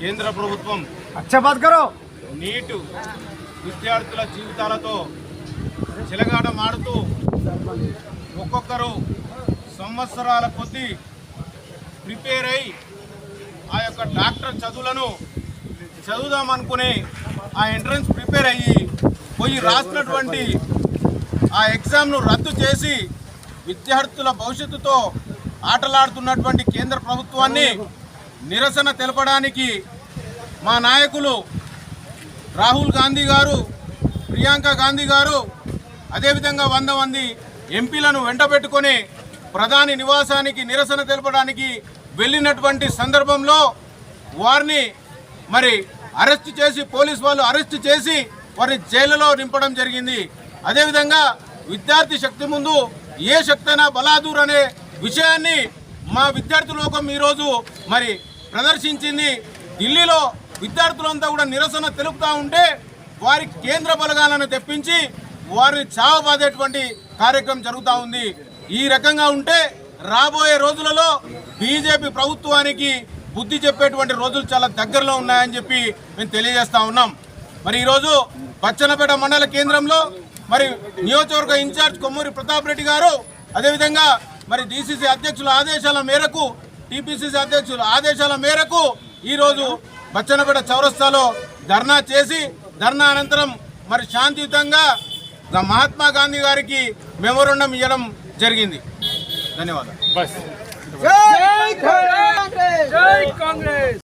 కేంద్ర ప్రభుత్వం నీటు విద్యార్థుల జీవితాలతో చెలగాటమాడుతూ ఒక్కొక్కరు సంవత్సరాల కొద్దీ ప్రిపేర్ అయి ఆ యొక్క డాక్టర్ చదువులను చదువుదామనుకునే ఆ ఎంట్రన్స్ ప్రిపేర్ అయ్యి పోయి రాసినటువంటి ఆ ఎగ్జామ్ను రద్దు చేసి విద్యార్థుల భవిష్యత్తుతో ఆటలాడుతున్నటువంటి కేంద్ర ప్రభుత్వాన్ని నిరసన తెలపడానికి మా నాయకులు రాహుల్ గాంధీ గారు, ప్రియాంక గాంధీ గారు, అదేవిధంగా 100 మంది ఎంపీలను వెంటబెట్టుకొని ప్రధాని నివాసానికి నిరసన తెలపడానికి వెళ్ళినటువంటి సందర్భంలో వారిని మరి అరెస్ట్ చేసి పోలీసు వాళ్ళు అరెస్ట్ చేసి వారిని జైలులో నింపడం జరిగింది. అదేవిధంగా విద్యార్థి శక్తి ముందు ఏ శక్తైనా బలాదూర్ అనే విషయాన్ని మా విద్యార్థి లోకం ఈరోజు మరి ప్రదర్శించింది. ఢిల్లీలో విద్యార్థులంతా కూడా నిరసన తెలుపుతూ ఉంటే వారి కేంద్ర బలగాలను తెప్పించి వారిని చావబాదేటువంటి కార్యక్రమం జరుగుతూ ఉంది. ఈ రకంగా ఉంటే రాబోయే రోజులలో బీజేపీ ప్రభుత్వానికి బుద్ధి చెప్పేటువంటి రోజులు చాలా దగ్గరలో ఉన్నాయని చెప్పి మేము తెలియజేస్తా ఉన్నాం. మరి ఈరోజు బచ్చన్నపేట మండల కేంద్రంలో మరి నియోజకవర్గ ఇన్ఛార్జ్ కొమ్మూరి ప్రతాప్ రెడ్డి గారు, అదేవిధంగా మరి డీసీసీ అధ్యక్షుల ఆదేశాల మేరకు, టీపీసీసీ అధ్యక్షుల ఆదేశాల మేరకు ఈరోజు బచ్చన్నపేట చౌరస్తాలో ధర్నా చేసి ధర్నా అనంతరం మరి శాంతియుతంగా మహాత్మా గాంధీ గారికి మెమోరాండం ఇవ్వడం జరిగింది. ధన్యవాదాలు.